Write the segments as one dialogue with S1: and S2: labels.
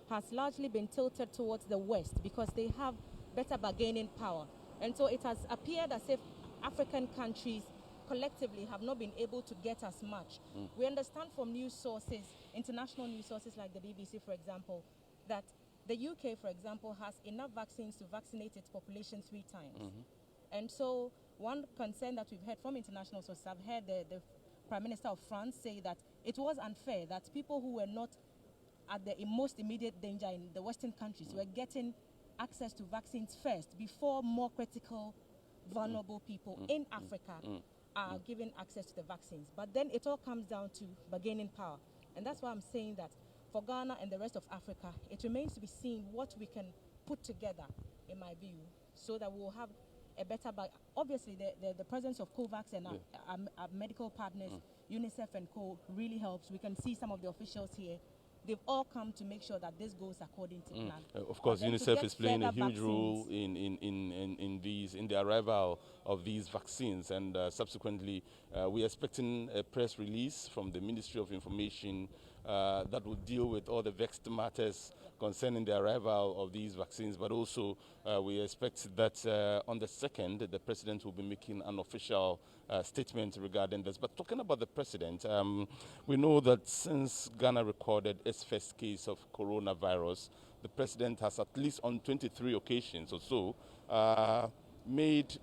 S1: has largely been tilted towards the West because they have better bargaining power. And so it has appeared as if African countries collectively have not been able to get as much. We understand from news sources, international news sources like the BBC, for example, that the UK, for example, has enough vaccines to vaccinate its population 3 times. And so one concern that we've heard from international sources, I've heard the Prime Minister of France say that it was unfair that people who were not at the most immediate danger in the Western countries were getting access to vaccines first before more critical, vulnerable people in Africa are given access to the vaccines. But then it all comes down to bargaining power. And that's why I'm saying that for Ghana and the rest of Africa, it remains to be seen what we can put together, in my view, so that we'll have a better obviously, the presence of COVAX and our medical partners, UNICEF and co, really helps. We can see some of the officials here. They've all come to make sure that this goes according to plan.
S2: Of course, UNICEF is playing a huge role in the arrival of these vaccines, and subsequently, we are expecting a press release from the Ministry of Information that will deal with all the vexed matters concerning the arrival of these vaccines, but also we expect that on the 2nd, the President will be making an official statement regarding this. But talking about the President, we know that since Ghana recorded its first case of coronavirus, the President has at least on 23 occasions or so made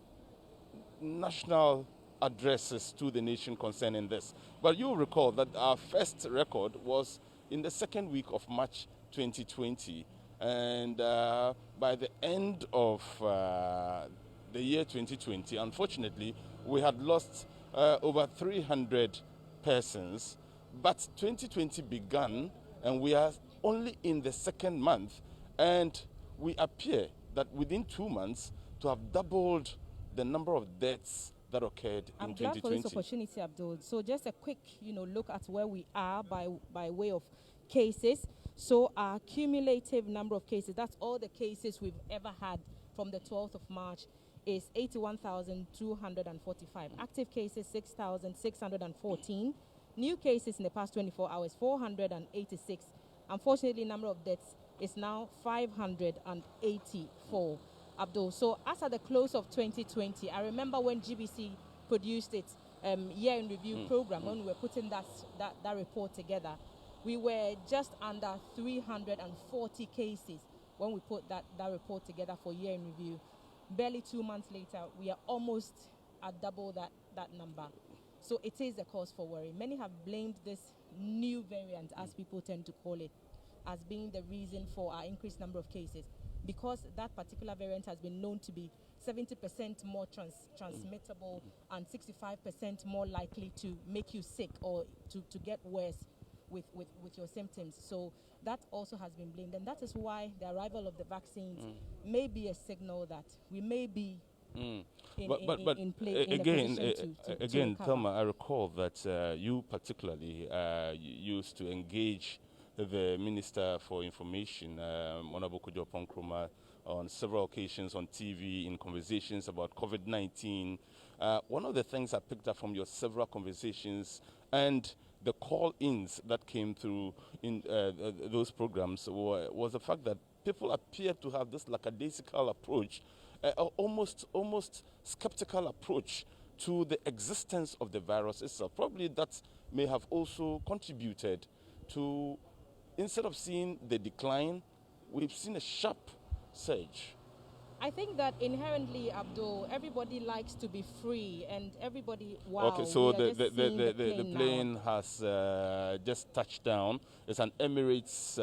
S2: national addresses to the nation concerning this. But you'll recall that our first record was in the 2nd week of March 2020, and by the end of the year 2020, unfortunately, we had lost over 300 persons, but 2020 began and we are only in the 2nd month, and we appear that within 2 months to have doubled the number of deaths that occurred in 2020.
S1: I'm glad for this opportunity, Abdul. So just a quick, look at where we are by way of cases. So our cumulative number of cases, that's all the cases we've ever had from the 12th of March, is 81,245. Active cases, 6,614. New cases in the past 24 hours, 486. Unfortunately, number of deaths is now 584. Abdul. So as at the close of 2020, I remember when GBC produced its year in review program, when we were putting that report together, we were just under 340 cases when we put that report together for year in review. Barely 2 months later, we are almost at double that number. So it is a cause for worry. Many have blamed this new variant, as people tend to call it, as being the reason for our increased number of cases, because that particular variant has been known to be 70% more transmittable and 65% more likely to make you sick or to get worse with your symptoms. So that also has been blamed. And that is why the arrival of the vaccines may be a signal that we may be in play. Again,
S2: Thelma, I recall that you particularly used to engage the Minister for Information, Honorable Kojo Nkrumah, on several occasions on TV in conversations about COVID-19. One of the things I picked up from your several conversations and the call-ins that came through in those programs was the fact that people appear to have this lackadaisical approach, almost skeptical approach to the existence of the virus itself. Probably that may have also contributed to, instead of seeing the decline, we've seen a sharp surge.
S1: I think that inherently, Abdul, everybody likes to be free, and everybody.
S2: Okay, so the plane has just touched down. It's an Emirates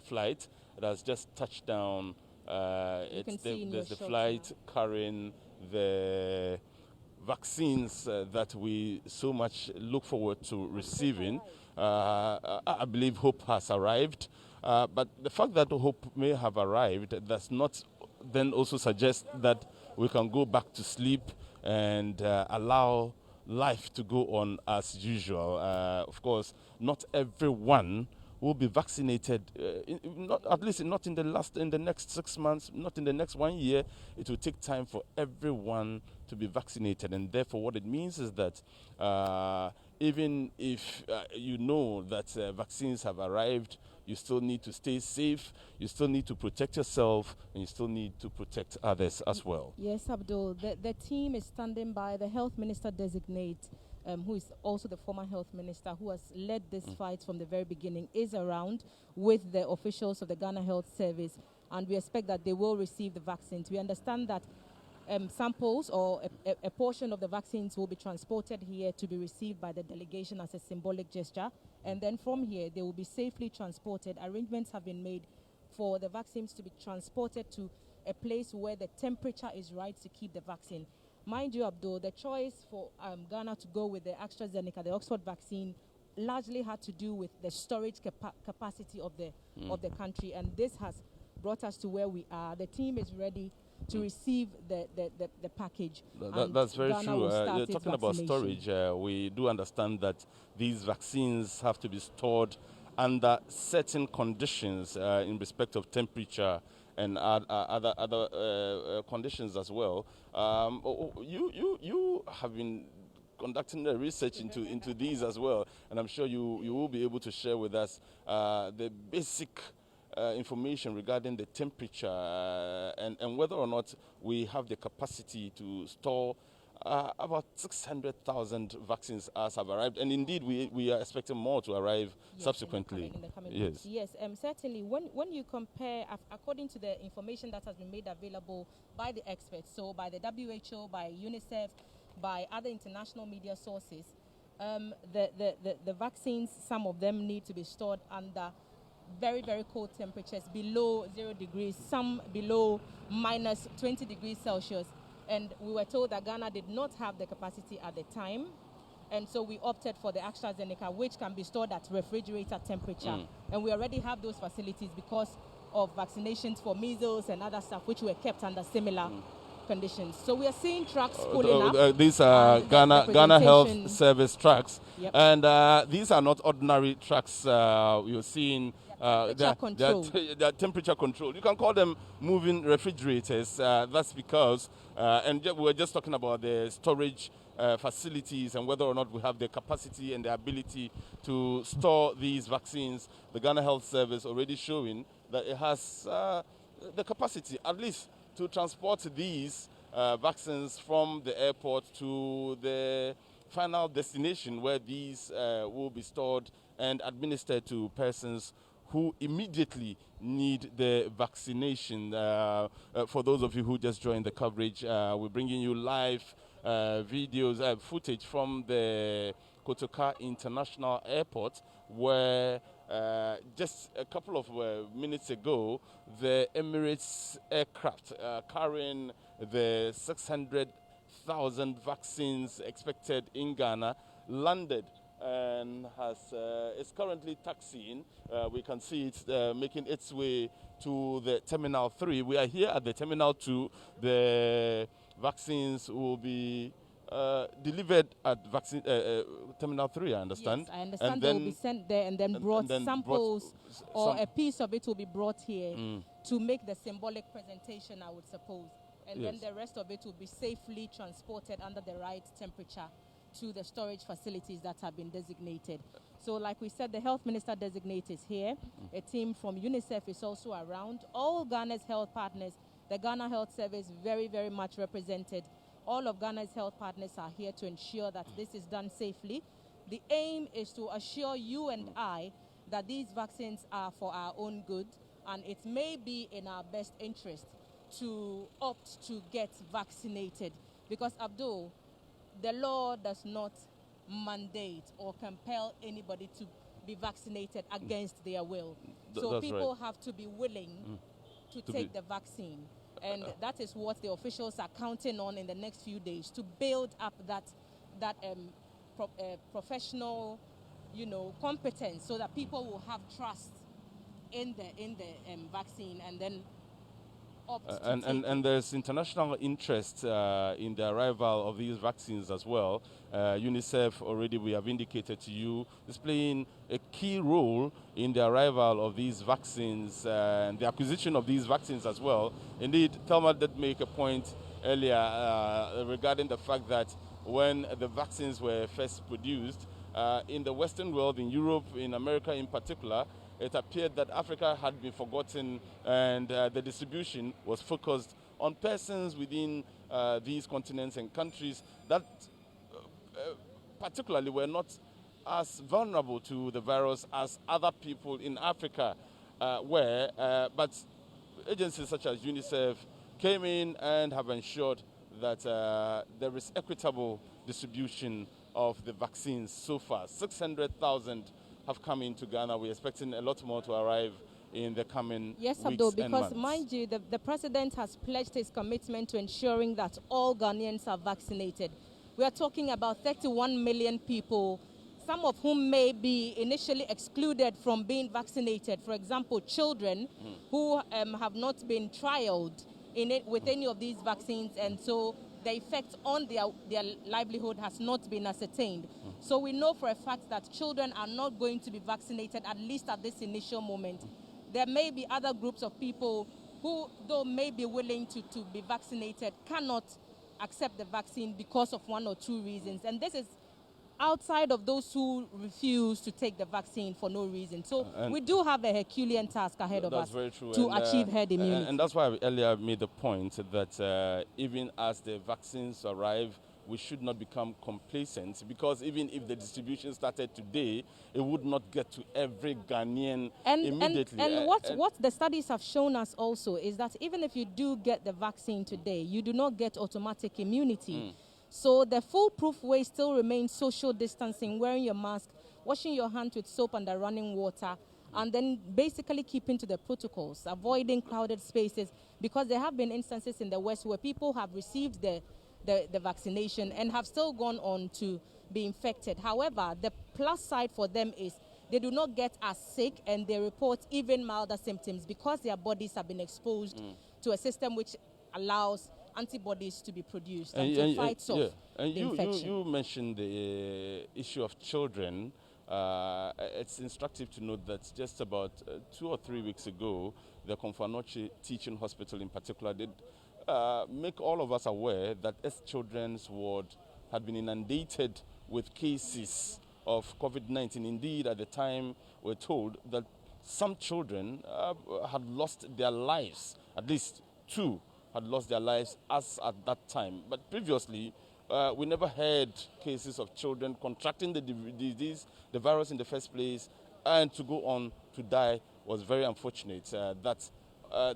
S2: flight. It has just touched down. There's the flight carrying the vaccines that we so much look forward to receiving. I believe hope has arrived. But the fact that hope may have arrived does not then also suggest that we can go back to sleep and allow life to go on as usual. Of course, not everyone will be vaccinated, at least not in the next 6 months, not in the next 1 year. It will take time for everyone to be vaccinated, and therefore what it means is that even if you know that vaccines have arrived you still need to stay safe, you still need to protect yourself, and you still need to protect others as well.
S1: Yes, Abdul. The team is standing by. The health minister designate, who is also the former health minister, who has led this fight from the very beginning, is around with the officials of the Ghana Health Service, and we expect that they will receive the vaccines. We understand that samples or a portion of the vaccines will be transported here to be received by the delegation as a symbolic gesture, and then from here they will be safely transported. Arrangements have been made for the vaccines to be transported to a place where the temperature is right to keep the vaccine. Mind you, Abdul, the choice for Ghana to go with the AstraZeneca, the Oxford vaccine, largely had to do with the storage capacity of the country, and this has brought us to where we are. The team is ready to receive the package.
S2: That's very
S1: Ghana
S2: true.
S1: will start
S2: You're
S1: its
S2: talking about
S1: vaccination.
S2: storage. We do understand that these vaccines have to be stored under certain conditions in respect of temperature and other conditions as well. You have been conducting the research into these as well, and I'm sure you will be able to share with us the basic information regarding the temperature and whether or not we have the capacity to store about 600,000 vaccines have arrived, and indeed we are expecting more to arrive subsequently.
S1: In the coming
S2: yes.
S1: weeks. Yes, certainly. When you compare, according to the information that has been made available by the experts, so by the WHO, by UNICEF, by other international media sources, the vaccines, some of them need to be stored under very, very cold temperatures, below 0 degrees, some below minus 20 degrees Celsius. And we were told that Ghana did not have the capacity at the time. And so we opted for the AstraZeneca, which can be stored at refrigerator temperature. And we already have those facilities because of vaccinations for measles and other stuff, which were kept under similar conditions. So we are seeing trucks pulling up.
S2: These are Ghana Health Service trucks.
S1: Yep.
S2: And these are not ordinary trucks. You're seeing they're temperature control. You can call them moving refrigerators. That's because, we were just talking about the storage facilities and whether or not we have the capacity and the ability to store these vaccines. The Ghana Health Service already showing that it has the capacity, at least, to transport these vaccines from the airport to the final destination where these will be stored and administered to persons who immediately need the vaccination. For those of you who just joined the coverage, we're bringing you live videos, footage from the Kotoka International Airport, where just a couple of minutes ago, the Emirates aircraft carrying the 600,000 vaccines expected in Ghana landed and is currently taxiing. We can see it making its way to the Terminal 3. We are here at the Terminal 2. The vaccines will be delivered at Terminal 3, I understand.
S1: Yes, I understand they will be sent there and then brought samples or a piece of it will be brought here to make the symbolic presentation, I would suppose. And then the rest of it will be safely transported under the right temperature to the storage facilities that have been designated. So like we said, the health minister designate is here. A team from UNICEF is also around. All Ghana's health partners, the Ghana Health Service, very, very much represented. All of Ghana's health partners are here to ensure that this is done safely. The aim is to assure you and I that these vaccines are for our own good, and it may be in our best interest to opt to get vaccinated. Because, Abdul, the law does not mandate or compel anybody to be vaccinated against their will. So people have to be willing to take the vaccine. And that is what the officials are counting on in the next few days to build up that professional, competence, so that people will have trust in the vaccine and then
S2: and there's international interest in the arrival of these vaccines as well. UNICEF already, we have indicated to you, is playing a key role in the arrival of these vaccines and the acquisition of these vaccines as well. Indeed, Thelma did make a point earlier regarding the fact that when the vaccines were first produced in the Western world, in Europe, in America in particular, it appeared that Africa had been forgotten, and the distribution was focused on persons within these continents and countries that particularly were not as vulnerable to the virus as other people in Africa were. But agencies such as UNICEF came in and have ensured that there is equitable distribution of the vaccines so far. 600,000 have come into Ghana. We're expecting a lot more to arrive in the coming
S1: yes,
S2: weeks
S1: Abdul,
S2: and
S1: because
S2: months.
S1: mind you, the president has pledged his commitment to ensuring that all Ghanaians are vaccinated. We are talking about 31 million people, some of whom may be initially excluded from being vaccinated. For example, children who have not been trialed with any of these vaccines, and so the effect on their livelihood has not been ascertained. So we know for a fact that children are not going to be vaccinated, at least at this initial moment. There may be other groups of people who, though may be willing to be vaccinated, cannot accept the vaccine because of one or two reasons. And this is outside of those who refuse to take the vaccine for no reason. So we do have a Herculean task ahead of us to achieve herd immunity.
S2: And that's why I earlier made the point that even as the vaccines arrive, we should not become complacent, because even if the distribution started today, it would not get to every Ghanaian immediately.
S1: And what the studies have shown us also is that even if you do get the vaccine today, you do not get automatic immunity. So the foolproof way still remains social distancing, wearing your mask, washing your hands with soap under running water, and then basically keeping to the protocols, avoiding crowded spaces, because there have been instances in the West where people have received the vaccination and have still gone on to be infected. However, the plus side for them is they do not get as sick, and they report even milder symptoms because their bodies have been exposed to a system which allows antibodies to be produced and to fight off the infection.
S2: You mentioned the issue of children. It's instructive to note that just about 2 or 3 weeks ago, the Konfanoche Teaching Hospital in particular did make all of us aware that its children's ward had been inundated with cases of COVID-19. Indeed, at the time, we're told that some children had lost their lives. At least 2 had lost their lives as at that time. But previously, we never heard cases of children contracting the disease, the virus in the first place, and to go on to die was very unfortunate. That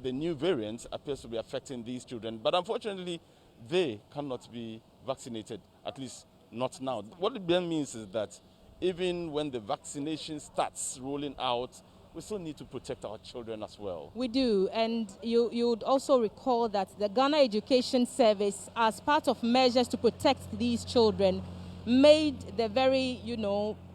S2: the new variant appears to be affecting these children. But unfortunately, they cannot be vaccinated, at least not now. What it then means is that even when the vaccination starts rolling out, we still need to protect our children as well.
S1: We do, and you would also recall that the Ghana Education Service, as part of measures to protect these children, made the very,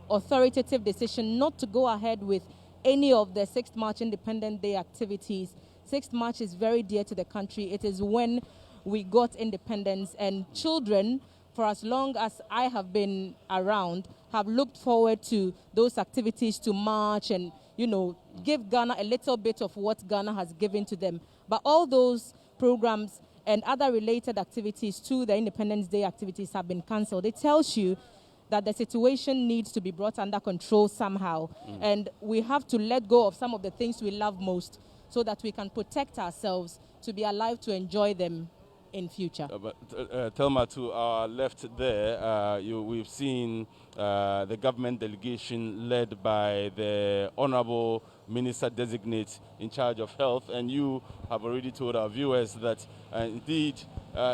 S1: authoritative decision not to go ahead with any of the 6th March Independence Day activities. 6th March is very dear to the country. It is when we got independence, and children, for as long as I have been around, have looked forward to those activities, to march and give Ghana a little bit of what Ghana has given to them. But all those programs and other related activities to the Independence Day activities have been cancelled. It tells you that the situation needs to be brought under control somehow. And we have to let go of some of the things we love most so that we can protect ourselves to be alive to enjoy them in future.
S2: Thelma, to our left there, we've seen the government delegation led by the Honorable Minister-designate in charge of health, and you have already told our viewers that indeed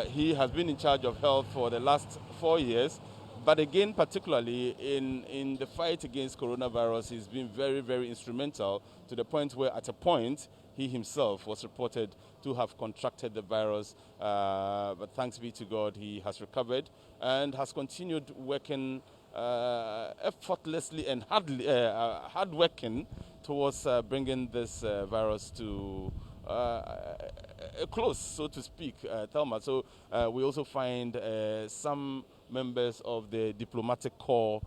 S2: he has been in charge of health for the last 4 years, but again, particularly in the fight against coronavirus, he's been very, very instrumental, to the point where at a point he himself was reported to have contracted the virus, but thanks be to God, he has recovered and has continued working effortlessly and hard working towards bringing this virus to a close, so to speak, Thelma. So we also find some members of the diplomatic corps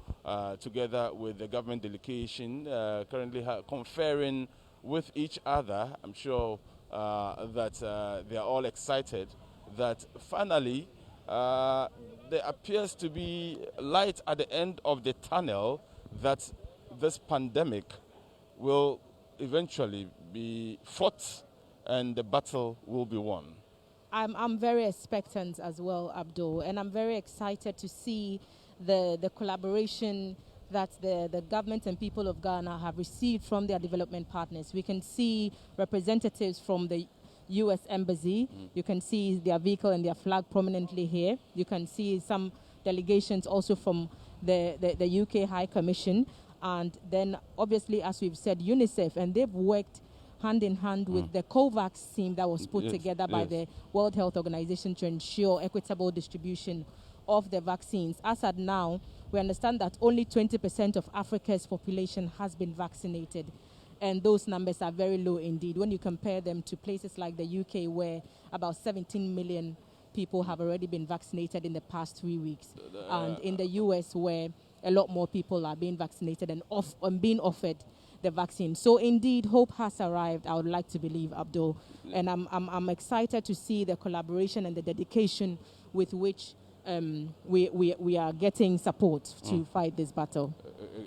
S2: together with the government delegation currently conferring with each other. I'm sure that they are all excited that finally there appears to be light at the end of the tunnel, that this pandemic will eventually be fought and the battle will be won?
S1: I'm very expectant as well, Abdul, and I'm very excited to see the collaboration that the government and people of Ghana have received from their development partners. We can see representatives from the U.S. Embassy. You can see their vehicle and their flag prominently here. You can see some delegations also from the UK High Commission. And then, obviously, as we've said, UNICEF, and they've worked hand in hand with the COVAX team that was put together by the World Health Organization to ensure equitable distribution of the vaccines. As at now, we understand that only 20% of Africa's population has been vaccinated. And those numbers are very low indeed when you compare them to places like the UK, where about 17 million people have already been vaccinated in the past 3 weeks. And in the US, where a lot more people are being vaccinated and being offered the vaccine. So indeed, hope has arrived, I would like to believe, Abdul. And I'm excited to see the collaboration and the dedication with which we are getting support to fight this battle.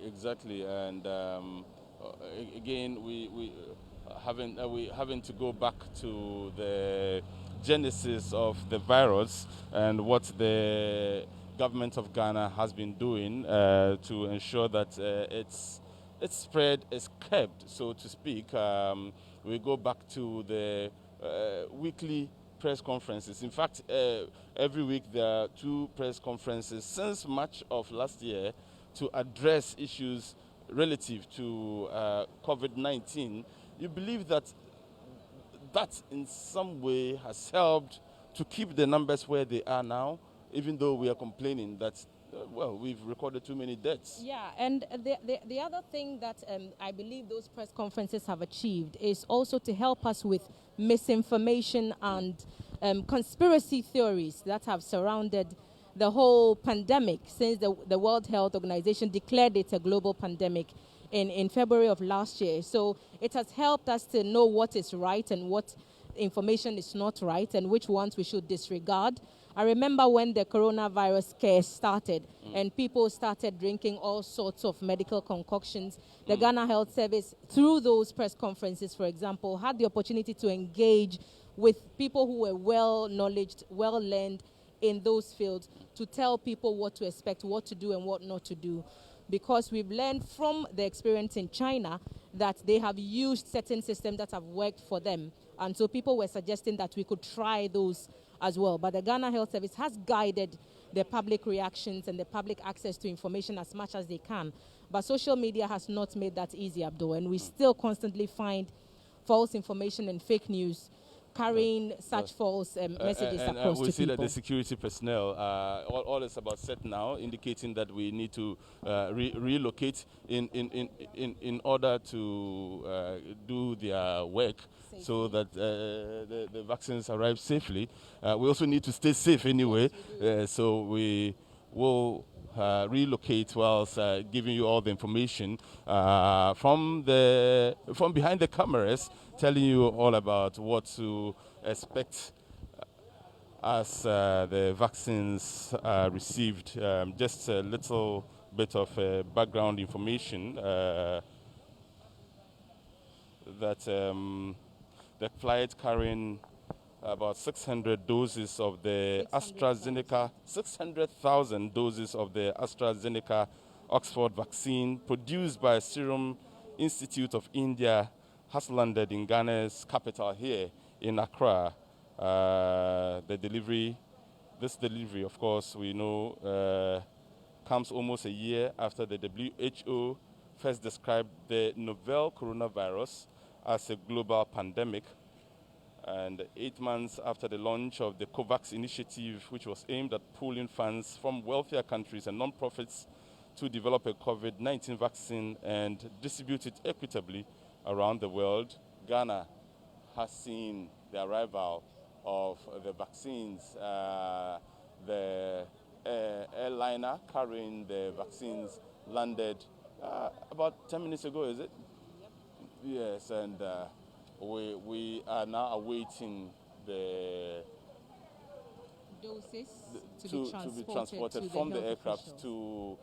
S2: Exactly. And again, we having to go back to the genesis of the virus and what the government of Ghana has been doing to ensure that its spread is kept, so to speak. We go back to the weekly press conferences. In fact, every week there are 2 press conferences since March of last year to address issues relative to COVID-19. You believe that in some way has helped to keep the numbers where they are now, even though we are complaining that we've recorded too many deaths?
S1: Yeah, and the other thing that I believe those press conferences have achieved is also to help us with misinformation and conspiracy theories that have surrounded the whole pandemic since the World Health Organization declared it a global pandemic in February of last year. So it has helped us to know what is right and what information is not right and which ones we should disregard. I remember when the coronavirus scare started and people started drinking all sorts of medical concoctions. The Ghana Health Service, through those press conferences, for example, had the opportunity to engage with people who were well-knowledged, well-learned in those fields to tell people what to expect, what to do and what not to do. Because we've learned from the experience in China that they have used certain systems that have worked for them. And so people were suggesting that we could try those as well. But the Ghana Health Service has guided the public reactions and the public access to information as much as they can. But social media has not made that easy, Abdul. And we still constantly find false information and fake news carrying such false messages across to people.
S2: We see that the security personnel, all is about set now, indicating that we need to relocate in order to do their work safely, so that the vaccines arrive safely. We also need to stay safe anyway, so we will relocate whilst giving you all the information from behind the cameras, telling you all about what to expect as the vaccines are received. Just a little bit of background information that the flight carrying about 600 doses of the AstraZeneca, 600,000 doses of the AstraZeneca Oxford vaccine produced by Serum Institute of India has landed in Ghana's capital here in Accra. This delivery, of course, we know comes almost a year after the WHO first described the novel coronavirus as a global pandemic, and 8 months after the launch of the COVAX initiative, which was aimed at pooling funds from wealthier countries and non-profits to develop a COVID-19 vaccine and distribute it equitably around the world. Ghana has seen the arrival of the vaccines. The airliner carrying the vaccines landed about 10 minutes ago, is it? Yep. Yes, and we are now awaiting the
S1: doses
S2: to be transported from the aircraft to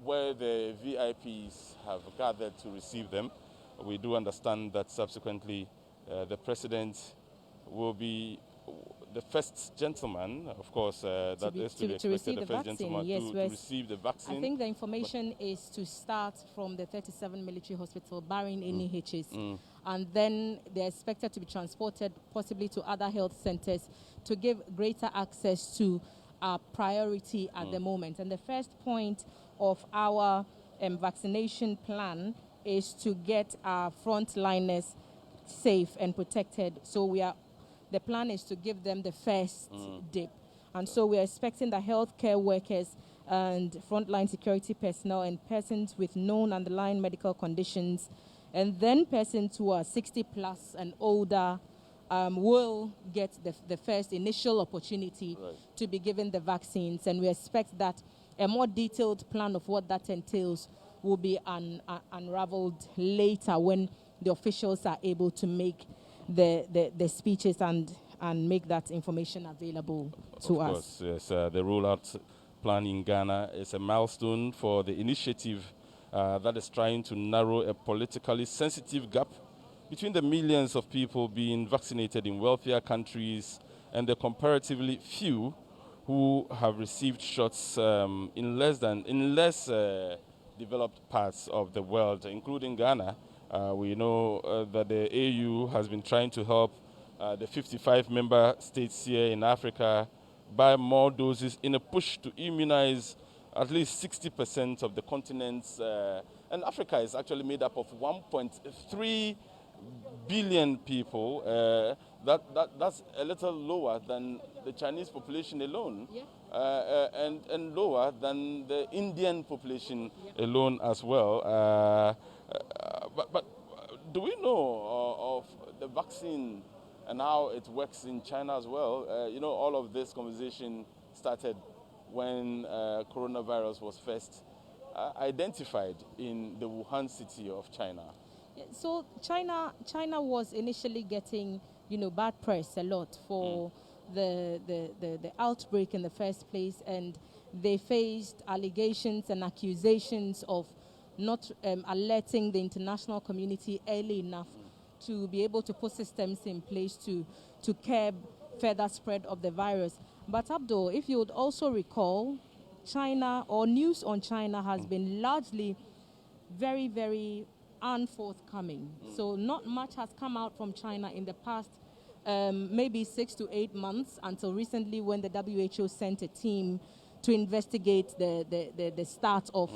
S2: where the VIPs have gathered to receive them. we do understand that subsequently the president will be the first gentleman, of course, that is to be expected, the first gentleman to receive the vaccine.
S1: I think the information is to start from the 37 military hospital, barring any hitches. And then they're expected to be transported possibly to other health centers to give greater access to our priority at the moment. And the first point of our vaccination plan is to get our frontliners safe and protected. So the plan is to give them the first dip. And so we're expecting the healthcare workers and frontline security personnel and persons with known underlying medical conditions, and then persons who are 60 plus and older will get the first initial opportunity to be given the vaccines. And we expect that a more detailed plan of what that entails will be unraveled later when the officials are able to make the speeches and make that information available to us.
S2: Of course, yes. The rollout plan in Ghana is a milestone for the initiative that is trying to narrow a politically sensitive gap between the millions of people being vaccinated in wealthier countries and the comparatively few who have received shots in less developed parts of the world, including Ghana. We know that the AU has been trying to help the 55 member states here in Africa buy more doses in a push to immunize at least 60% of the continent's. And Africa is actually made up of 1.3 billion people. That's a little lower than the Chinese population alone, and lower than the Indian population alone as well. But do we know of the vaccine and how it works in China as well? All of this conversation started when coronavirus was first identified in the Wuhan city of China.
S1: So China was initially getting, bad press a lot for the outbreak in the first place, and they faced allegations and accusations of not alerting the international community early enough to be able to put systems in place to curb further spread of the virus. But Abdul, if you would also recall, China, or news on China, has been largely very, very unforthcoming. So not much has come out from China in the past maybe 6 to 8 months, until recently when the WHO sent a team to investigate the start of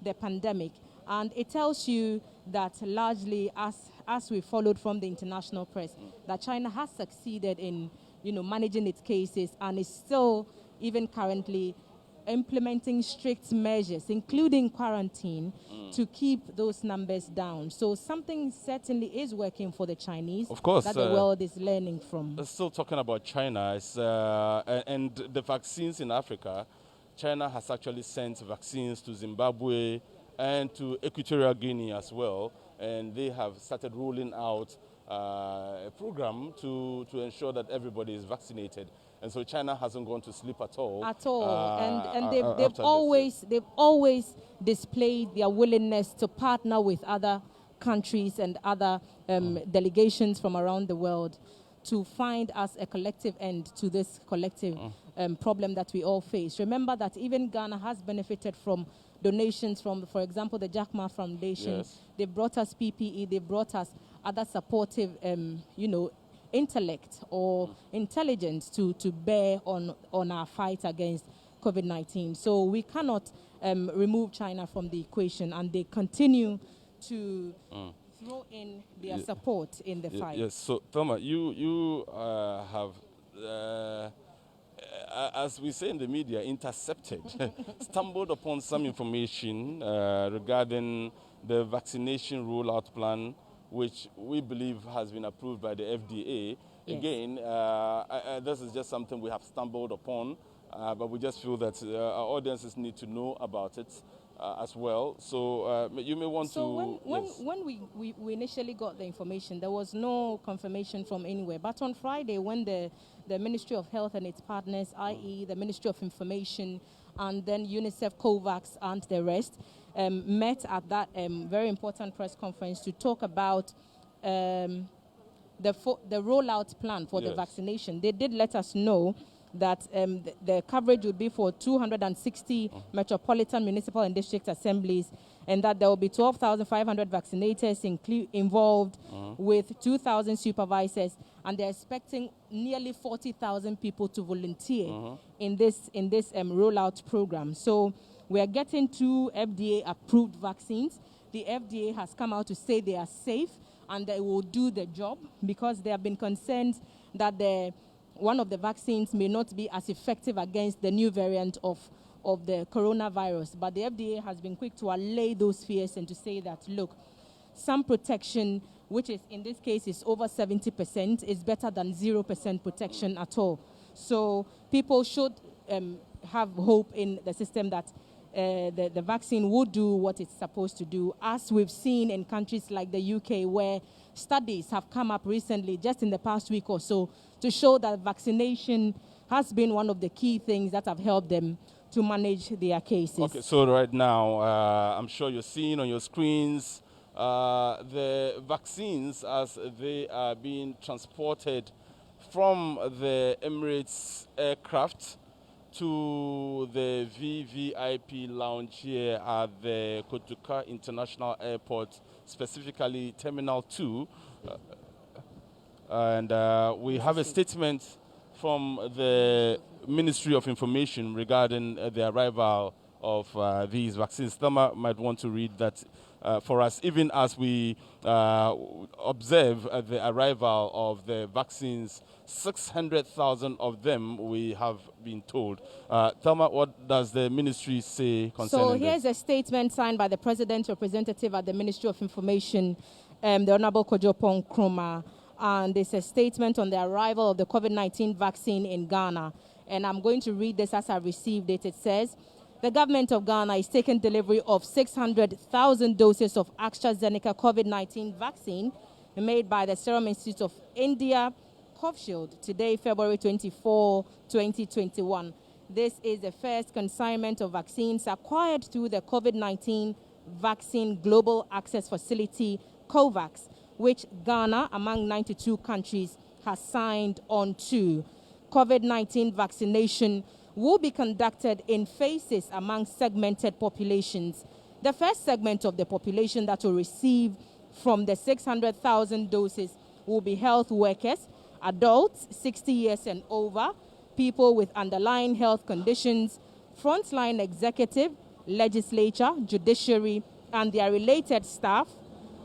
S1: the pandemic. And it tells you that largely, as we followed from the international press, that China has succeeded in managing its cases and is still, even currently, implementing strict measures, including quarantine, to keep those numbers down. So something certainly is working for the Chinese,
S2: of course,
S1: that the world is learning from.
S2: Still talking about China, and the vaccines in Africa, China has actually sent vaccines to Zimbabwe and to Equatorial Guinea as well, and they have started rolling out a program to ensure that everybody is vaccinated. And so China hasn't gone to sleep at all.
S1: And they've always displayed their willingness to partner with other countries and other delegations from around the world to find us a collective end to this collective problem that we all face. Remember that even Ghana has benefited from donations from, for example, the Jack Ma Foundation.
S2: Yes.
S1: They brought us PPE, they brought us other supportive, intellect or intelligence to bear on our fight against COVID-19. So we cannot remove China from the equation, and they continue to throw in their support in the fight.
S2: Yes. So Thelma, you have, as we say in the media, intercepted, stumbled upon some information regarding the vaccination rollout plan, which we believe has been approved by the FDA.
S1: Yes.
S2: Again, this is just something we have stumbled upon, but we just feel that our audiences need to know about it as well. So you may want to...
S1: So when we initially got the information, there was no confirmation from anywhere. But on Friday, when the Ministry of Health and its partners, i.e. the Ministry of Information, and then UNICEF, COVAX, and the rest, met at that very important press conference to talk about the rollout plan for the vaccination. They did let us know that the coverage would be for 260 metropolitan municipal and district assemblies, and that there will be 12,500 vaccinators involved with 2,000 supervisors, and they're expecting nearly 40,000 people to volunteer in this rollout program. So we are getting 2 FDA-approved vaccines. The FDA has come out to say they are safe and they will do the job, because there have been concerns that one of the vaccines may not be as effective against the new variant of the coronavirus. But the FDA has been quick to allay those fears and to say that, look, some protection, which is in this case is over 70%, is better than 0% protection at all. So people should have hope in the system that the vaccine will do what it's supposed to do, as we've seen in countries like the UK, where studies have come up recently, just in the past week or so, to show that vaccination has been one of the key things that have helped them to manage their cases.
S2: Okay, so right now, I'm sure you're seeing on your screens the vaccines as they are being transported from the Emirates aircraft to the VVIP lounge here at the Kotoka International Airport, specifically Terminal 2. And we have a statement from the Ministry of Information regarding the arrival of these vaccines. Thelma might want to read that for us, even as we observe the arrival of the vaccines. 600,000 of them, we have been told. Thelma, what does the ministry say concerning
S1: this? So here's a statement signed by the President's representative at the Ministry of Information, the Honorable Kojopo Nkrumah. And it's a statement on the arrival of the COVID-19 vaccine in Ghana. And I'm going to read this as I received it. It says, the government of Ghana is taking delivery of 600,000 doses of AstraZeneca COVID-19 vaccine made by the Serum Institute of India, Covishield, today, February 24, 2021. This is the first consignment of vaccines acquired through the COVID-19 Vaccine Global Access Facility, COVAX, which Ghana, among 92 countries, has signed on to. COVID-19 vaccination will be conducted in phases among segmented populations. The first segment of the population that will receive from the 600,000 doses will be health workers, adults 60 years and over, people with underlying health conditions, frontline executive, legislature, judiciary, and their related staff,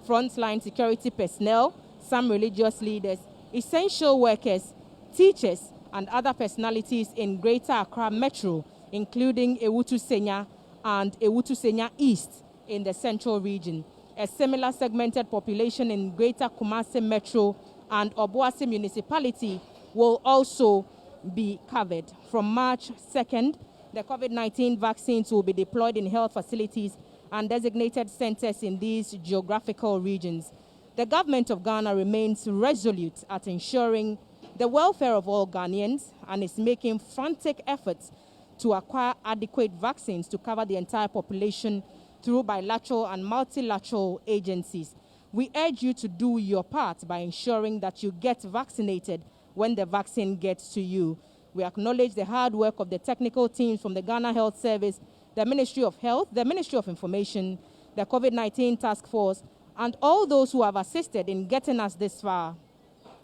S1: frontline security personnel, some religious leaders, essential workers, teachers, and other personalities in Greater Accra Metro, including Ewutu Senya and Ewutu Senya East in the central region. A similar segmented population in Greater Kumasi Metro and Obuasi Municipality will also be covered. From March 2nd, the COVID-19 vaccines will be deployed in health facilities and designated centers in these geographical regions. The government of Ghana remains resolute at ensuring the welfare of all Ghanaians and is making frantic efforts to acquire adequate vaccines to cover the entire population through bilateral and multilateral agencies. We urge you to do your part by ensuring that you get vaccinated when the vaccine gets to you. We acknowledge the hard work of the technical teams from the Ghana Health Service, the Ministry of Health, the Ministry of Information, the COVID-19 Task Force, and all those who have assisted in getting us this far.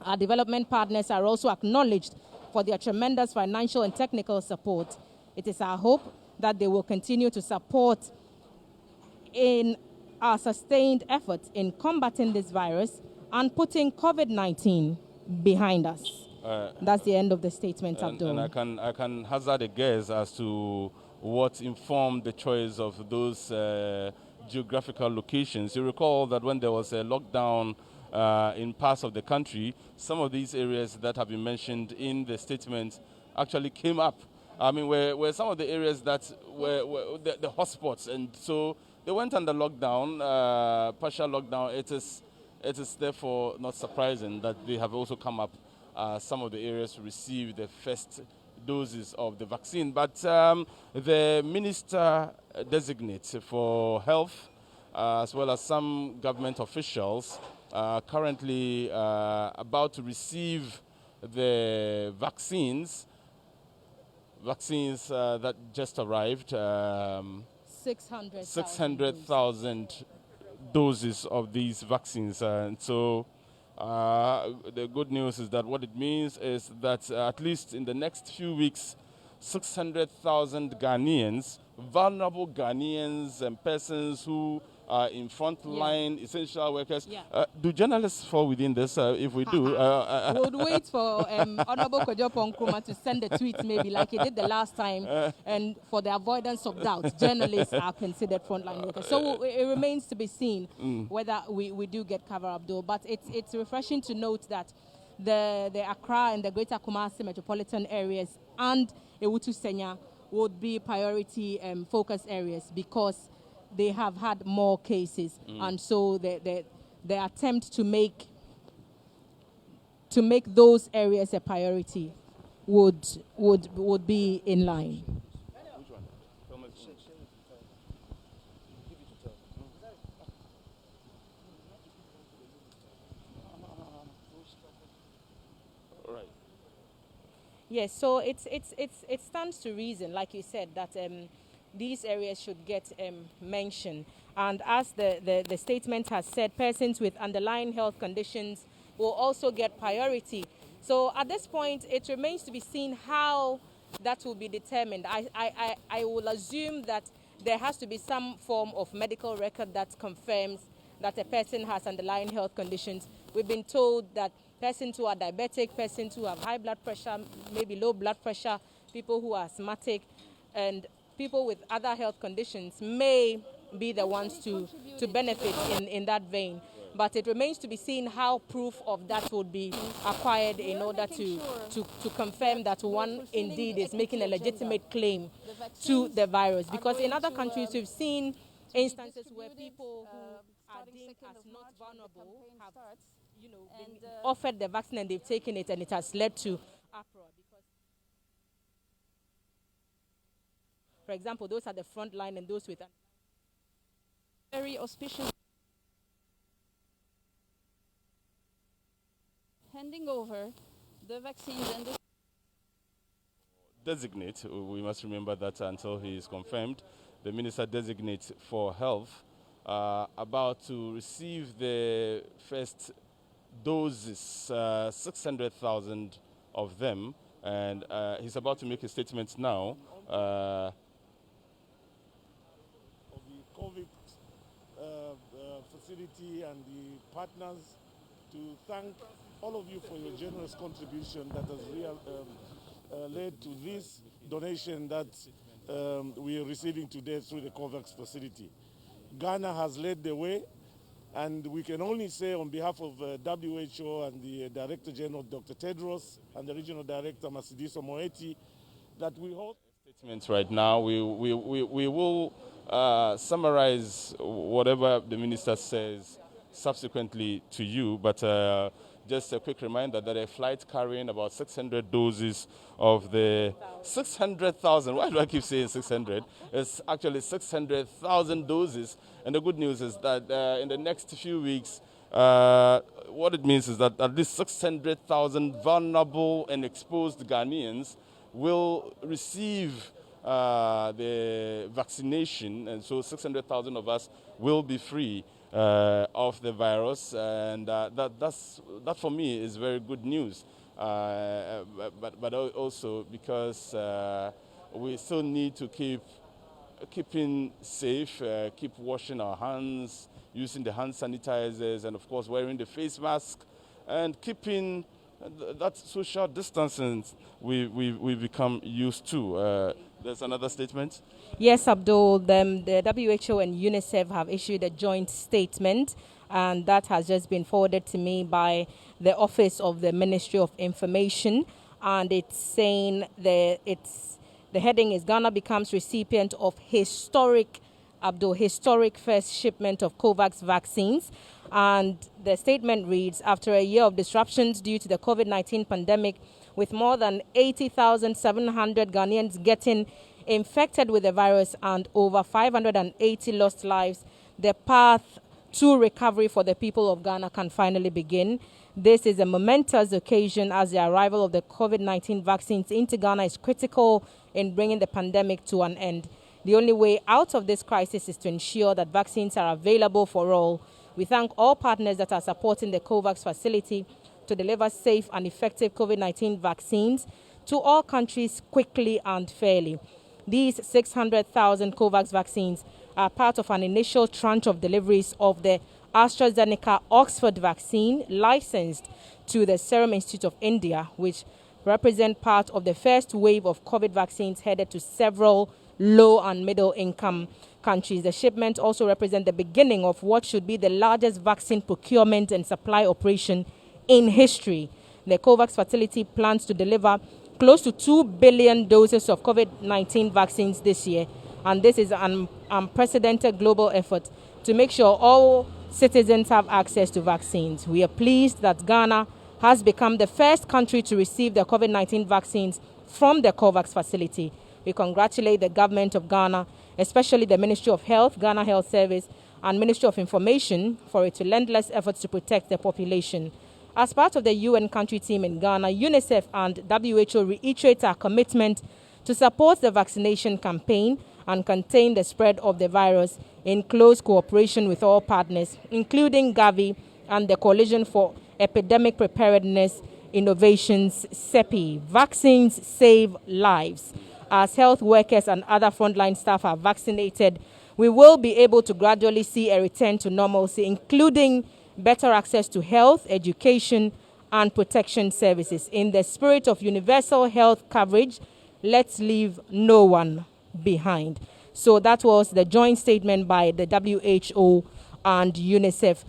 S1: Our development partners are also acknowledged for their tremendous financial and technical support. It is our hope that they will continue to support in our sustained efforts in combating this virus and putting COVID-19 behind us. That's the end of the statement, Abdul.
S2: And I can hazard a guess as to what informed the choice of those geographical locations. You recall that when there was a lockdown in parts of the country, some of these areas that have been mentioned in the statement actually came up. I mean, were some of the areas that were the hotspots, and so they went under lockdown, partial lockdown. It is therefore not surprising that they have also come up some of the areas to receive the first doses of the vaccine. But the minister designate for health, as well as some government officials, are currently about to receive the vaccines that just arrived. 600,000 doses of these vaccines. And so the good news is that what it means is that at least in the next few weeks, 600,000 Ghanaians, vulnerable Ghanaians and persons who are in frontline essential workers. Do journalists fall within this? If we do,
S1: we'll wait for Honorable Kojopo Nkrumah to send a tweet, maybe like he did the last time. And for the avoidance of doubt, journalists are considered frontline workers. So it remains to be seen whether we do get cover, Abdul. But it's refreshing to note that the Accra and the Greater Kumasi metropolitan areas and Ewutu Senya would be priority focus areas because they have had more cases, and so the attempt to make those areas a priority would be in line.
S2: Which one? All right.
S1: Yes, so it stands to reason, like you said, that these areas should get mention. And as the statement has said, persons with underlying health conditions will also get priority. So at this point, it remains to be seen how that will be determined. I will assume that there has to be some form of medical record that confirms that a person has underlying health conditions. We've been told that persons who are diabetic, persons who have high blood pressure, maybe low blood pressure, people who are asthmatic, and people with other health conditions may be the ones to benefit in that vein. But it remains to be seen how proof of that would be acquired in order to confirm that one indeed is making a legitimate claim to the virus. Because in other countries, we've seen instances where people who are deemed as not vulnerable have, been offered the vaccine and they've taken it, and it has led to uproar. For example, those at the front line and those with
S3: very auspicious handing over the vaccines and the
S2: designate, we must remember that until he is confirmed, the minister designate for health about to receive the first doses, 600,000 of them, and he's about to make a statement now.
S4: COVID facility and the partners to thank all of you for your generous contribution that has led to this donation that we are receiving today through the COVAX facility. Ghana has led the way, and we can only say on behalf of WHO and the Director General, Dr. Tedros, and the Regional Director, Masidiso Moeti, that we hope...
S2: Statements right now, we will summarize whatever the minister says subsequently to you, but just a quick reminder that a flight carrying about 600 doses of the 600,000, why do I keep saying 600? It's actually 600,000 doses, and the good news is that in the next few weeks, what it means is that at least 600,000 vulnerable and exposed Ghanaians will receive the vaccination, and so 600,000 of us will be free of the virus, and that for me is very good news. But also because we still need to keeping safe, keep washing our hands, using the hand sanitizers, and of course wearing the face mask, and keeping that social distancing we've become used to. There's another statement.
S1: Yes, Abdul. The WHO and UNICEF have issued a joint statement, and that has just been forwarded to me by the Office of the Ministry of Information, and it's saying the heading is Ghana becomes recipient of historic first shipment of COVAX vaccines. And the statement reads, after a year of disruptions due to the COVID-19 pandemic, with more than 80,700 Ghanaians getting infected with the virus and over 580 lost lives, the path to recovery for the people of Ghana can finally begin. This is a momentous occasion as the arrival of the COVID-19 vaccines into Ghana is critical in bringing the pandemic to an end. The only way out of this crisis is to ensure that vaccines are available for all. We thank all partners that are supporting the COVAX facility to deliver safe and effective COVID-19 vaccines to all countries quickly and fairly. These 600,000 COVAX vaccines are part of an initial tranche of deliveries of the AstraZeneca Oxford vaccine licensed to the Serum Institute of India, which represent part of the first wave of COVID vaccines headed to several low and middle income countries. The shipment also represents the beginning of what should be the largest vaccine procurement and supply operation in history. The COVAX facility plans to deliver close to 2 billion doses of COVID-19 vaccines this year, and this is an unprecedented global effort to make sure all citizens have access to vaccines. We are pleased that Ghana has become the first country to receive the COVID-19 vaccines from the COVAX facility. We congratulate the government of Ghana, especially the Ministry of Health, Ghana Health Service, and Ministry of Information for its relentless efforts to protect the population. As part of the UN country team in Ghana, UNICEF and WHO reiterate our commitment to support the vaccination campaign and contain the spread of the virus in close cooperation with all partners, including Gavi and the Coalition for Epidemic Preparedness Innovations, CEPI. Vaccines save lives. As health workers and other frontline staff are vaccinated, we will be able to gradually see a return to normalcy, including better access to health, education, and protection services. In the spirit of universal health coverage, let's leave no one behind. So that was the joint statement by the WHO and UNICEF.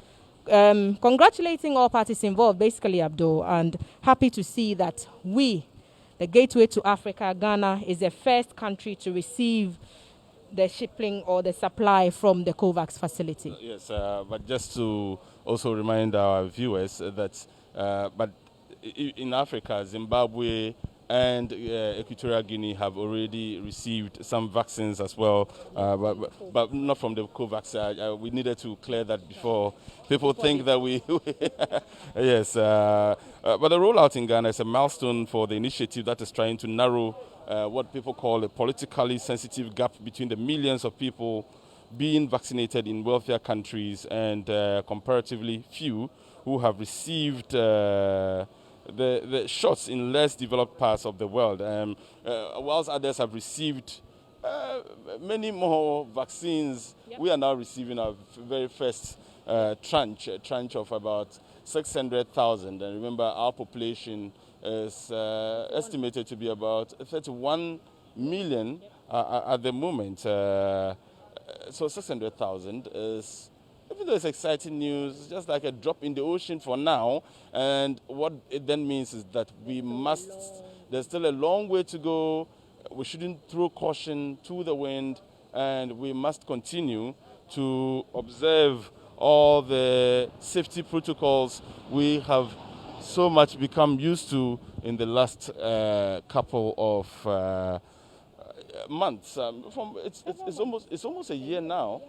S1: Congratulating all parties involved, basically, Abdul, and happy to see that we, the gateway to Africa, Ghana, is the first country to receive the shipping or the supply from the COVAX facility.
S2: Yes, but just to also remind our viewers that but in Africa, Zimbabwe and Equatorial Guinea have already received some vaccines as well, but not from the COVAX. We needed to clear that before people think that we... Yes, but the rollout in Ghana is a milestone for the initiative that is trying to narrow what people call a politically sensitive gap between the millions of people being vaccinated in wealthier countries and comparatively few who have received the shots in less developed parts of the world. Whilst others have received many more vaccines, we are now receiving our very first tranche of about 600,000. And remember, our population is estimated to be about 31 million at the moment. So 600,000 is, even though it's exciting news, it's just like a drop in the ocean for now. And what it then means is that we must, there's still a long way to go. We shouldn't throw caution to the wind, and we must continue to observe all the safety protocols we have so much become used to in the last couple of months. It's almost a year now.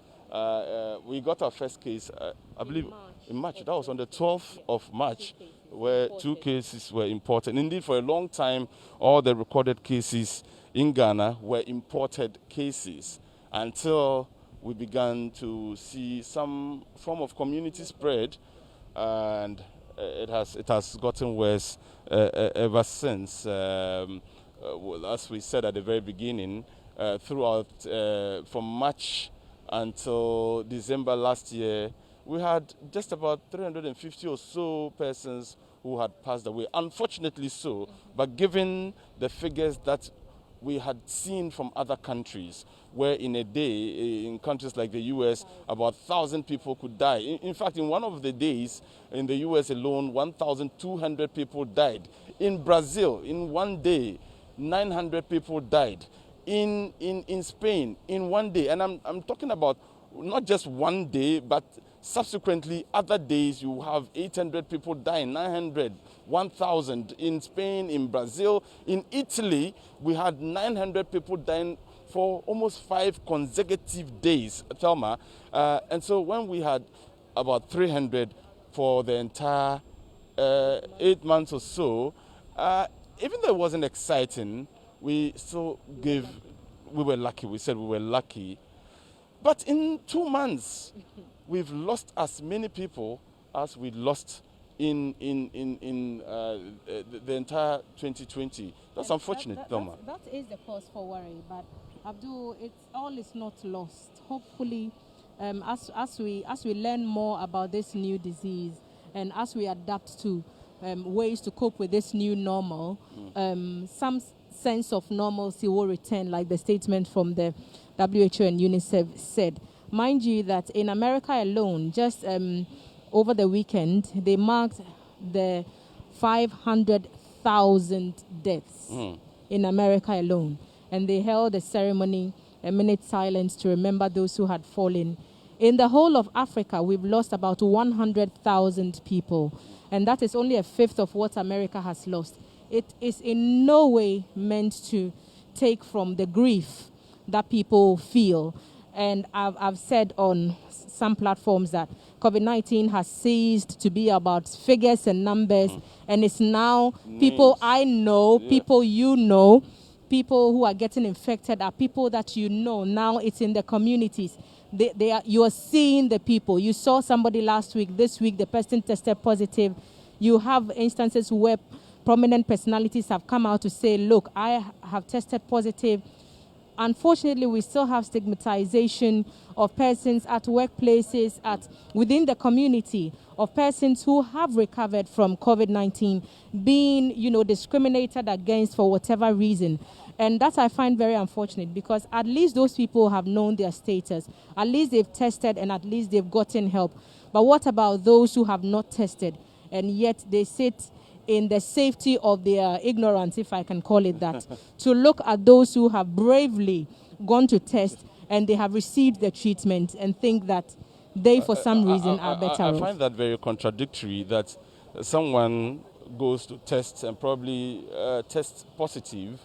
S2: We got our first case, I believe, in March. That was on the 12th of March, where 2 cases were imported. Indeed, for a long time, all the recorded cases in Ghana were imported cases until we began to see some form of community spread, and it has gotten worse ever since. As we said at the very beginning, throughout from March until December last year, we had just about 350 or so persons who had passed away. Unfortunately so, but given the figures that we had seen from other countries, where in a day, in countries like the US, about 1,000 people could die. In fact, in one of the days, in the US alone, 1,200 people died. In Brazil, in one day, 900 people died. In Spain, in one day, and I'm talking about not just one day, but Subsequently, other days you have 800 people dying, 900, 1,000 in Spain, in Brazil, in Italy. We had 900 people dying for almost 5 consecutive days, Thelma. And so when we had about 300 for the entire 8 months or so, even though it wasn't exciting, we still gave, we were lucky. We said we were lucky. But in 2 months, we've lost as many people as we lost in the entire 2020. That's unfortunate, Thelma.
S1: That is the cause for worry. But Abdul, all is not lost. Hopefully, as we learn more about this new disease and as we adapt to ways to cope with this new normal, some sense of normalcy will return, like the statement from the WHO and UNICEF said. Mind you that in America alone, just over the weekend, they marked the 500,000 deaths in America alone. And they held a ceremony, a minute silence to remember those who had fallen. In the whole of Africa, we've lost about 100,000 people. And that is only a fifth of what America has lost. It is in no way meant to take from the grief that people feel. And I've said on some platforms that COVID-19 has ceased to be about figures and numbers, and it's now people I know, people you know, people who are getting infected are people that you know. Now it's in the communities. You are seeing the people. You saw somebody last week. This week, the person tested positive. You have instances where prominent personalities have come out to say, look, I have tested positive. Unfortunately, we still have stigmatization of persons at workplaces, within the community, of persons who have recovered from COVID-19 being, discriminated against for whatever reason. And that I find very unfortunate, because at least those people have known their status. At least they've tested and at least they've gotten help. But what about those who have not tested and yet they sit in the safety of their ignorance, if I can call it that, to look at those who have bravely gone to test and they have received the treatment and think that they, for some reason, are better off?
S2: I find that very contradictory, that someone goes to test and probably tests positive,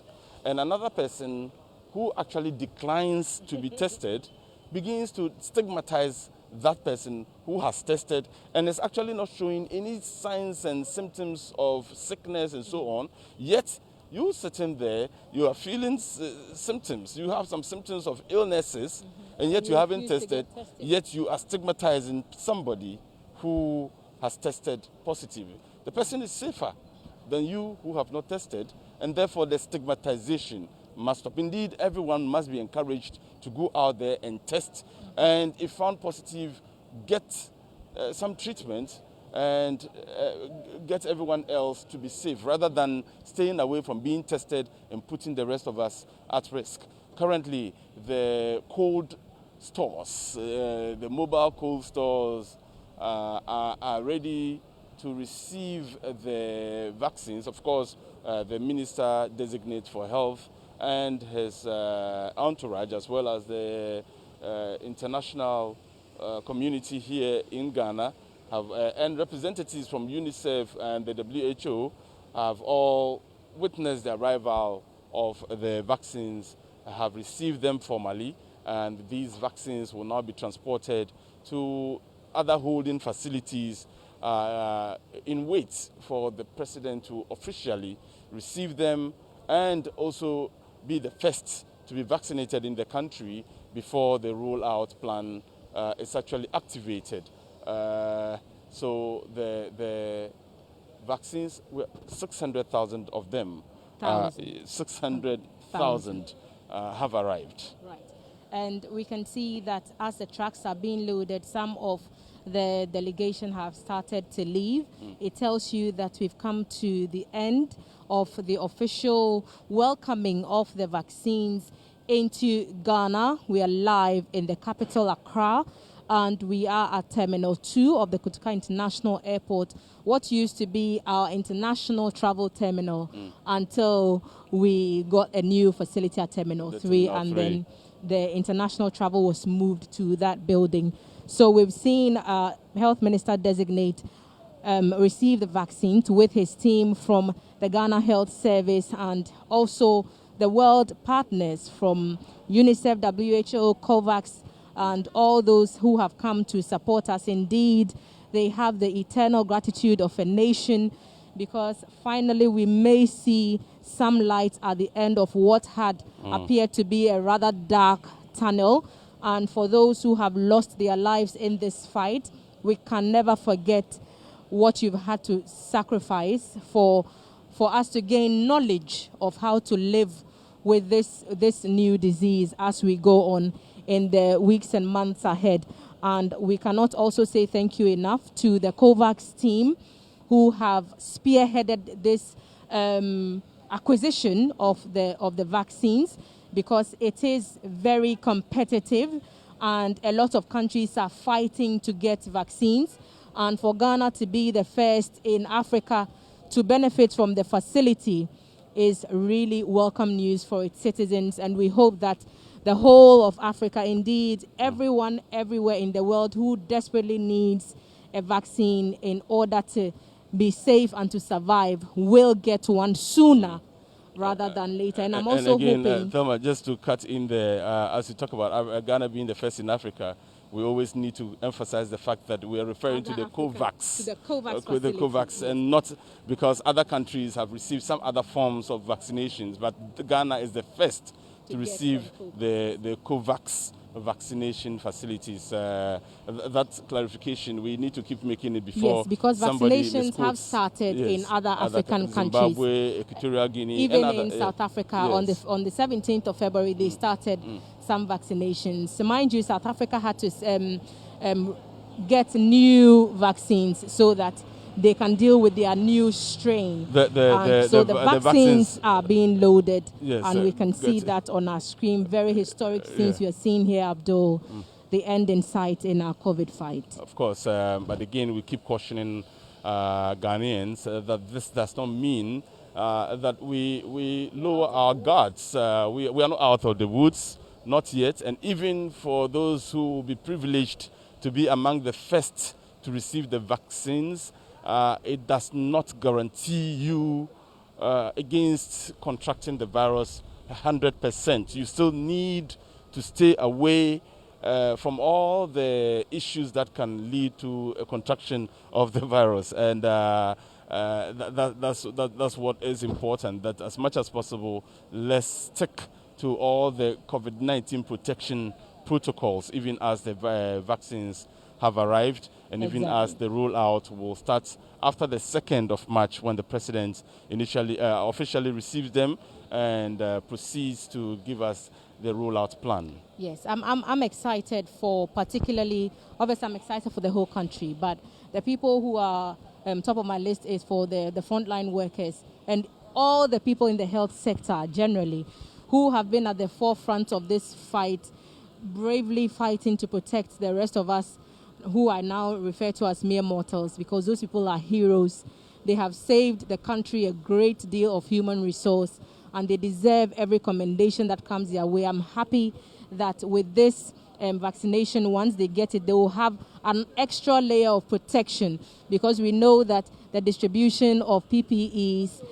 S2: and another person who actually declines to be tested begins to stigmatize that person who has tested and is actually not showing any signs and symptoms of sickness and so on. Yet, you sitting there, you are feeling symptoms. You have some symptoms of illnesses, and yet you haven't tested. Yet you are stigmatizing somebody who has tested positive. The person is safer than you who have not tested, and therefore the stigmatization must stop. Indeed, everyone must be encouraged to go out there and test, and if found positive, get some treatment and get everyone else to be safe, rather than staying away from being tested and putting the rest of us at risk. Currently, the cold stores, the mobile cold stores are ready to receive the vaccines. Of course, the Minister Designate for Health and his entourage, as well as the international community here in Ghana, and representatives from UNICEF and the WHO have all witnessed the arrival of the vaccines, have received them formally, and these vaccines will now be transported to other holding facilities in wait for the president to officially receive them and also be the first to be vaccinated in the country before the rollout plan is actually activated. So the vaccines, 600,000 of them, 600,000 have arrived.
S1: Right. And we can see that as the trucks are being loaded, some of the delegation have started to leave. It tells you that we've come to the end of the official welcoming of the vaccines into Ghana. We are live in the capital, Accra, and we are at Terminal 2 of the Kotoka International Airport, what used to be our international travel terminal until we got a new facility at Terminal 3, and then the international travel was moved to that building. So we've seen Health Minister designate receive the vaccines with his team from the Ghana Health Service and also the world partners from UNICEF, WHO, COVAX, and all those who have come to support us. Indeed, they have the eternal gratitude of a nation, because finally we may see some light at the end of what had appeared to be a rather dark tunnel. And for those who have lost their lives in this fight, we can never forget what you've had to sacrifice for us to gain knowledge of how to live with this new disease as we go on in the weeks and months ahead. And we cannot also say thank you enough to the COVAX team who have spearheaded this acquisition of the vaccines, because it is very competitive and a lot of countries are fighting to get vaccines. And for Ghana to be the first in Africa to benefit from the facility is really welcome news for its citizens. And we hope that the whole of Africa, indeed, everyone everywhere in the world who desperately needs a vaccine in order to be safe and to survive will get one sooner rather than later. And I'm also hoping...
S2: Thelma, just to cut in there, as you talk about Ghana being the first in Africa, we always need to emphasize the fact that we are referring to the COVAX.
S1: To the COVAX
S2: the COVAX, and not because other countries have received some other forms of vaccinations, but Ghana is the first to receive the COVAX vaccination facilities. That clarification, we need to keep making it before.
S1: Yes, because vaccinations have started in other African countries.
S2: Zimbabwe, Equatorial Guinea,
S1: even in South Africa. Yes. On the 17th of February, they started some vaccinations. So mind you, South Africa had to get new vaccines so that they can deal with their new strain. So the vaccines are being loaded, yes, and we can see that on our screen. Very historic scenes we are seeing here, Abdul. The end in sight in our COVID fight.
S2: Of course, but again, we keep cautioning Ghanaians that this does not mean that we lower our guards. We are not out of the woods, not yet. And even for those who will be privileged to be among the first to receive the vaccines, it does not guarantee you against contracting the virus 100%. You still need to stay away from all the issues that can lead to a contraction of the virus. And that's what is important, that as much as possible, let's stick to all the COVID-19 protection protocols, even as the vaccines have arrived, and even as the rollout will start after the 2nd of March, when the president initially officially receives them and proceeds to give us the rollout plan.
S1: Yes, I'm excited for particularly, obviously I'm excited for the whole country, but the people who are top of my list is for the frontline workers and all the people in the health sector generally who have been at the forefront of this fight, bravely fighting to protect the rest of us who are now referred to as mere mortals, because those people are heroes. They have saved the country a great deal of human resource, and they deserve every commendation that comes their way. I'm happy that with this vaccination, once they get it, they will have an extra layer of protection, because we know that the distribution of PPEs,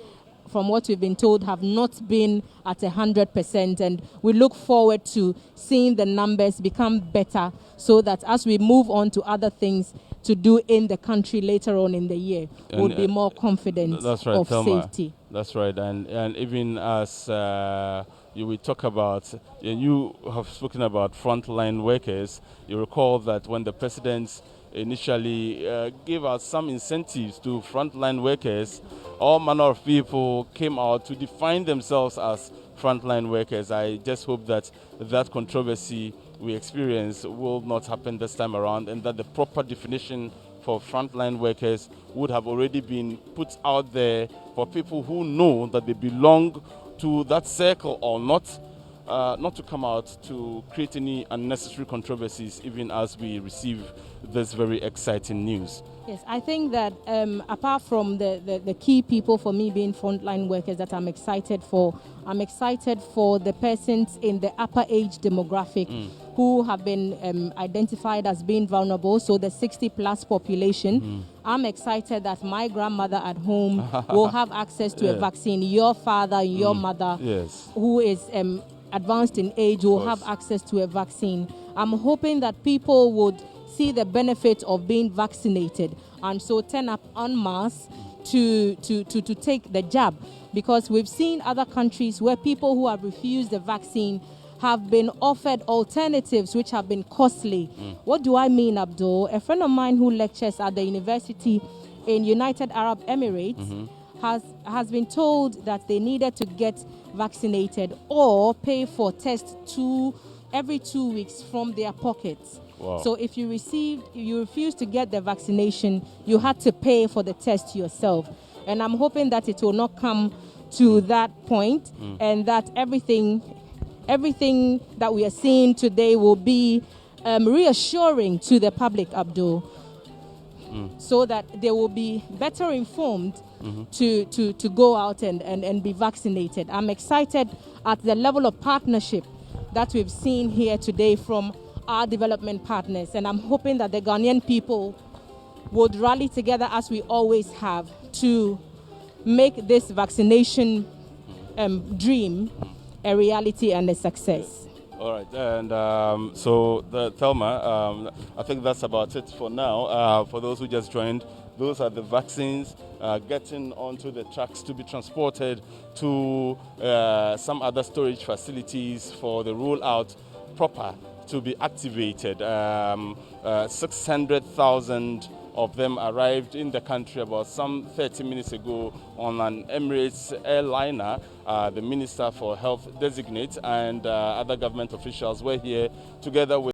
S1: from what we've been told, have not been at 100%, and we look forward to seeing the numbers become better, so that as we move on to other things to do in the country later on in the year, we'll be more confident of safety.
S2: That's right, and even as you will talk about, you have spoken about frontline workers. You recall that when the president initially gave out some incentives to frontline workers, all manner of people came out to define themselves as frontline workers. I just hope that that controversy we experience will not happen this time around, and that the proper definition for frontline workers would have already been put out there for people who know that they belong to that circle or not, not to come out to create any unnecessary controversies, even as we receive this very exciting news?
S1: Yes, I think that apart from the key people for me being frontline workers that I'm excited for the persons in the upper age demographic who have been identified as being vulnerable, so the 60-plus population. I'm excited that my grandmother at home will have access to a vaccine. Your father, your mother, who is advanced in age, will have access to a vaccine. I'm hoping that people would see the benefit of being vaccinated and so turn up en masse to take the jab, because we've seen other countries where people who have refused the vaccine have been offered alternatives which have been costly. What do I mean, Abdul? A friend of mine who lectures at the university in United Arab Emirates has been told that they needed to get vaccinated or pay for tests every 2 weeks from their pockets.
S2: Wow.
S1: So if you refuse to get the vaccination, you had to pay for the test yourself. And I'm hoping that it will not come to that point, and that everything that we are seeing today will be reassuring to the public, Abdul, so that they will be better informed to go out and be vaccinated. I'm excited at the level of partnership that we've seen here today from our development partners, and I'm hoping that the Ghanaian people would rally together as we always have to make this vaccination dream a reality and a success.
S2: All right, and so Thelma, I think that's about it for now. For those who just joined, those are the vaccines getting onto the trucks to be transported to some other storage facilities for the rollout proper to be activated. 600,000 of them arrived in the country about some 30 minutes ago on an Emirates airliner. The Minister for Health designate and other government officials were here together with